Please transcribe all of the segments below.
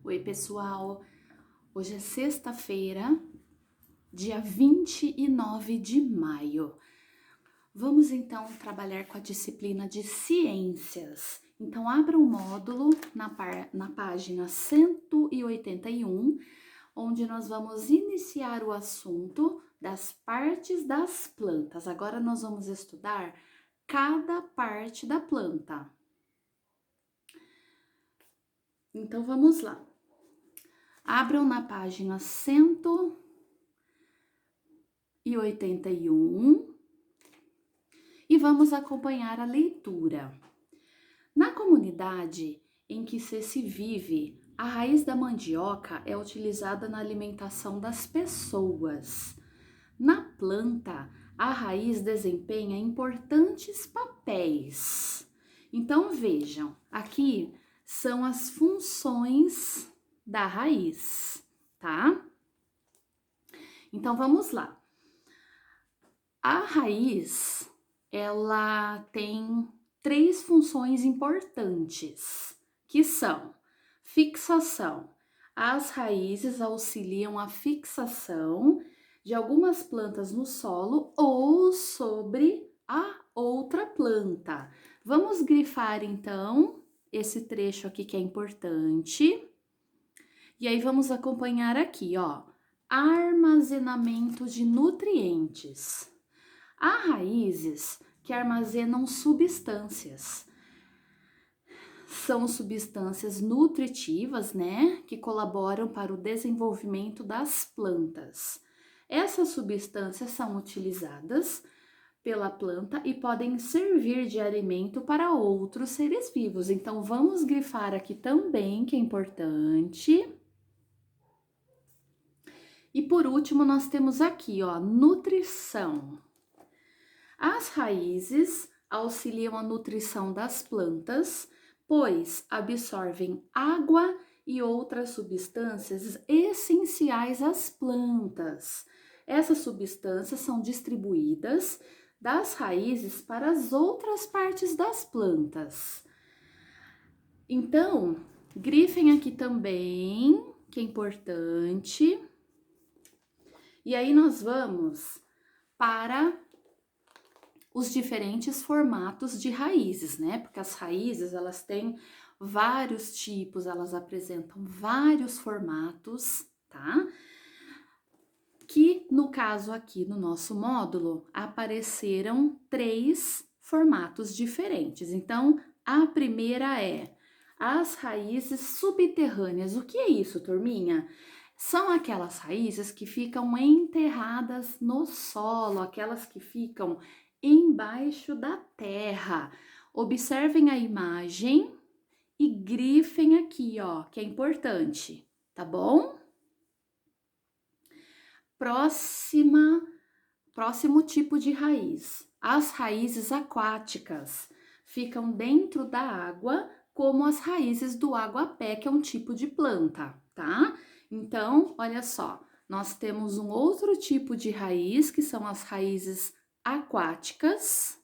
Oi, pessoal! Hoje é sexta-feira, dia 29 de maio. Vamos então trabalhar com a disciplina de ciências. Então, abra o módulo na página 181, onde nós vamos iniciar o assunto das partes das plantas. Agora nós vamos estudar cada parte da planta. Então, vamos lá. Abram na página 181 e vamos acompanhar a leitura. Na comunidade em que se vive, a raiz da mandioca é utilizada na alimentação das pessoas. Na planta, a raiz desempenha importantes papéis. Então, vejam, aqui são as funções da raiz, tá? Então, vamos lá. A raiz, ela tem 3 funções importantes, que são fixação. As raízes auxiliam a fixação de algumas plantas no solo ou sobre a outra planta. Vamos grifar, então, esse trecho aqui que é importante. E aí, vamos acompanhar aqui, ó. Armazenamento de nutrientes. Há raízes que armazenam substâncias. São substâncias nutritivas, né? Que colaboram para o desenvolvimento das plantas. Essas substâncias são utilizadas pela planta e podem servir de alimento para outros seres vivos. Então, vamos grifar aqui também, que é importante. E por último, nós temos aqui, ó, nutrição. As raízes auxiliam a nutrição das plantas, pois absorvem água e outras substâncias essenciais às plantas. Essas substâncias são distribuídas das raízes para as outras partes das plantas. Então, grifem aqui também, que é importante. E aí nós vamos para os diferentes formatos de raízes, né? Porque as raízes, elas têm vários tipos, elas apresentam vários formatos, tá? Que no caso aqui no nosso módulo apareceram 3 formatos diferentes. Então, a primeira é as raízes subterrâneas. O que é isso, turminha? São aquelas raízes que ficam enterradas no solo, aquelas que ficam embaixo da terra. Observem a imagem e grifem aqui, ó, que é importante, tá bom? Próximo tipo de raiz. As raízes aquáticas ficam dentro da água, como as raízes do aguapé, que é um tipo de planta, tá? Então, olha só, nós temos um outro tipo de raiz, que são as raízes aquáticas.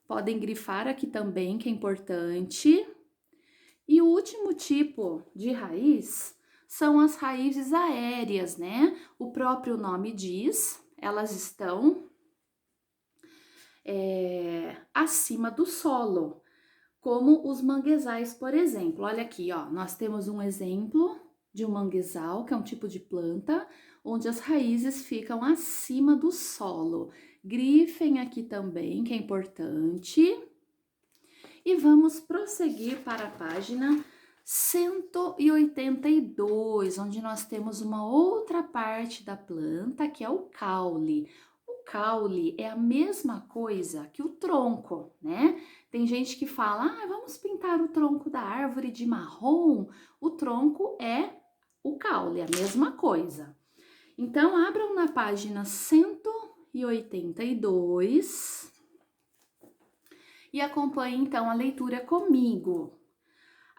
Podem grifar aqui também, que é importante. E o último tipo de raiz são as raízes aéreas, né? O próprio nome diz, elas estão acima do solo, como os manguezais, por exemplo. Olha aqui, ó, nós temos um exemplo de um manguezal, que é um tipo de planta, onde as raízes ficam acima do solo. Grifem aqui também, que é importante. E vamos prosseguir para a página 182, onde nós temos uma outra parte da planta, que é o caule. O caule é a mesma coisa que o tronco, né? Tem gente que fala, vamos pintar o tronco da árvore de marrom. O tronco é o caule, é a mesma coisa. Então, abram na página 182 e acompanhem então a leitura comigo.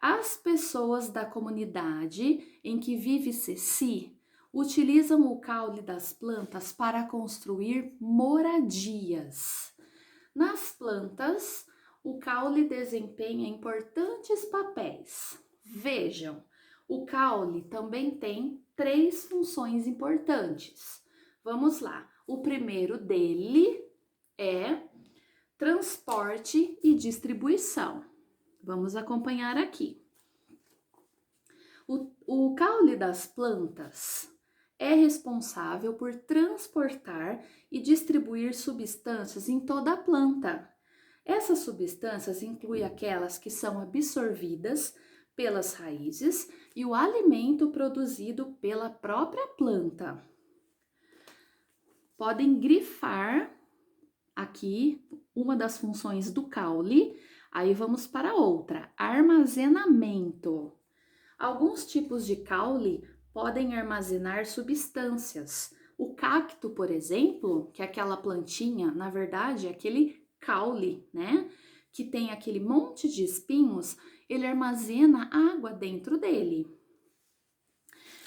As pessoas da comunidade em que vive Ceci utilizam o caule das plantas para construir moradias. Nas plantas, o caule desempenha importantes papéis. Vejam, O caule também tem 3 funções importantes. Vamos lá. O primeiro dele é transporte e distribuição. Vamos acompanhar aqui. O caule das plantas é responsável por transportar e distribuir substâncias em toda a planta. Essas substâncias incluem aquelas que são absorvidas pelas raízes e o alimento produzido pela própria planta. Podem grifar aqui uma das funções do caule. Aí vamos para outra, armazenamento. Alguns tipos de caule podem armazenar substâncias. O cacto, por exemplo, que é aquela plantinha, na verdade é aquele caule, né? Que tem aquele monte de espinhos, ele armazena água dentro dele.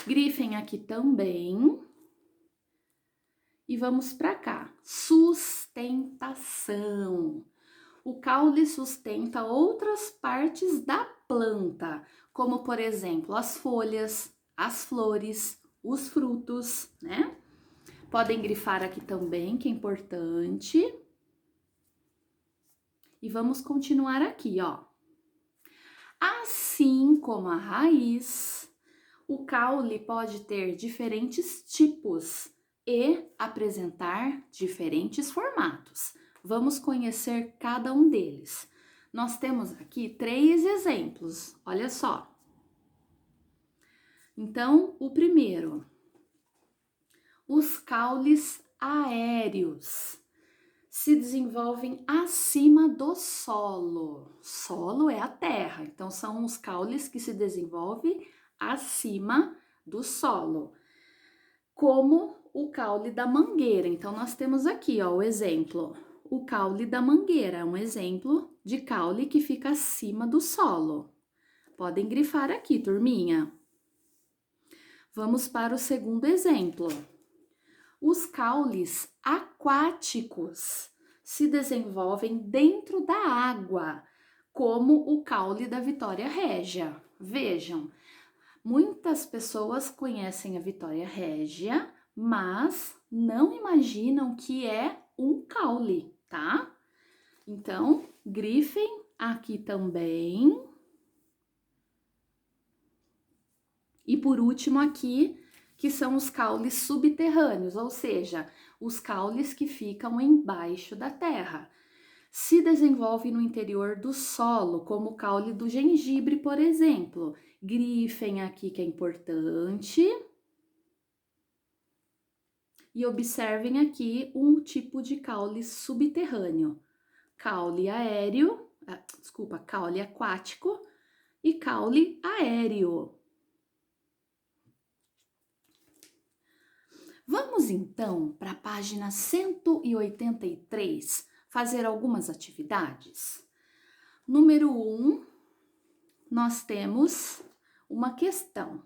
Grifem aqui também. E vamos para cá, sustentação. O caule sustenta outras partes da planta, como por exemplo as folhas, as flores, os frutos, né? Podem grifar aqui também, que é importante. E vamos continuar aqui, ó. Assim como a raiz, o caule pode ter diferentes tipos e apresentar diferentes formatos. Vamos conhecer cada um deles. Nós temos aqui 3 exemplos, olha só. Então, o primeiro, os caules aéreos se desenvolvem acima do solo. Solo é a terra, então são os caules que se desenvolvem acima do solo, como o caule da mangueira. Então, nós temos aqui, ó, o exemplo. O caule da mangueira é um exemplo de caule que fica acima do solo. Podem grifar aqui, turminha. Vamos para o segundo exemplo. Os caules aquáticos se desenvolvem dentro da água, como o caule da Vitória Régia. Vejam, muitas pessoas conhecem a Vitória Régia, mas não imaginam que é um caule, tá? Então, grifem aqui também. E por último aqui, que são os caules subterrâneos, ou seja, os caules que ficam embaixo da terra. Se desenvolve no interior do solo, como o caule do gengibre, por exemplo. Grifem aqui que é importante. E observem aqui um tipo de caule subterrâneo. Caule aéreo, caule aquático e caule aéreo. Vamos então para a página 183 fazer algumas atividades. Número 1, nós temos uma questão.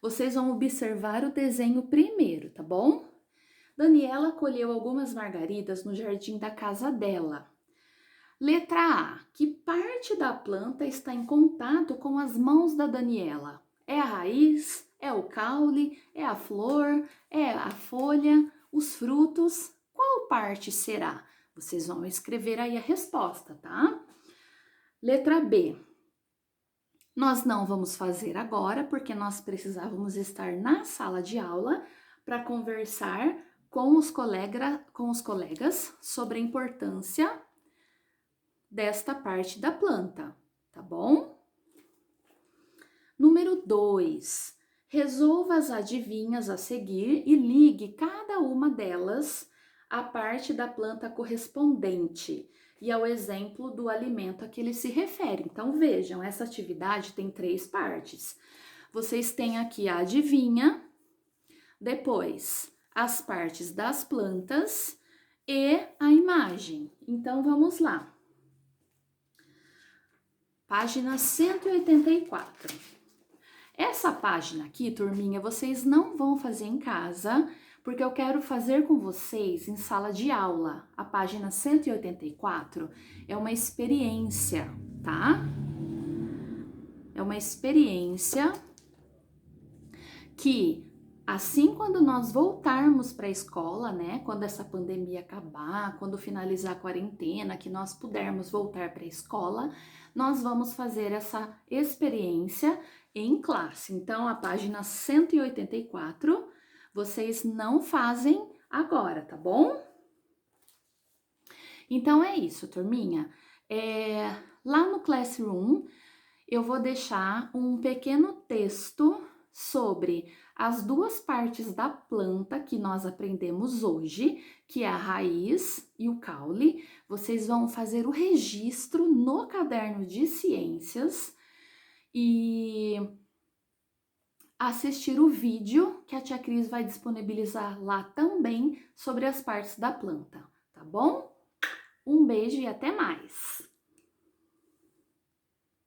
Vocês vão observar o desenho primeiro, tá bom? Daniela colheu algumas margaridas no jardim da casa dela. Letra A. Que parte da planta está em contato com as mãos da Daniela? É a raiz? É o caule? É a flor? É a folha? Os frutos? Qual parte será? Vocês vão escrever aí a resposta, tá? Letra B. Nós não vamos fazer agora, porque nós precisávamos estar na sala de aula para conversar com os colegas sobre a importância desta parte da planta, tá bom? Número 2. Resolva as adivinhas a seguir e ligue cada uma delas à parte da planta correspondente e ao exemplo do alimento a que ele se refere. Então, vejam, essa atividade tem 3 partes. Vocês têm aqui a adivinha, depois as partes das plantas e a imagem. Então, vamos lá. Página 184. Essa página aqui, turminha, vocês não vão fazer em casa, porque eu quero fazer com vocês em sala de aula. A página 184 é uma experiência, tá? É uma experiência que assim quando nós voltarmos para a escola, né, quando essa pandemia acabar, quando finalizar a quarentena, que nós pudermos voltar para a escola, nós vamos fazer essa experiência em classe. Então, a página 184, vocês não fazem agora, tá bom? Então é isso, turminha. Lá no Classroom, eu vou deixar um pequeno texto sobre as duas partes da planta que nós aprendemos hoje, que é a raiz e o caule. Vocês vão fazer o registro no caderno de ciências e assistir o vídeo que a tia Cris vai disponibilizar lá também sobre as partes da planta, tá bom? Um beijo e até mais!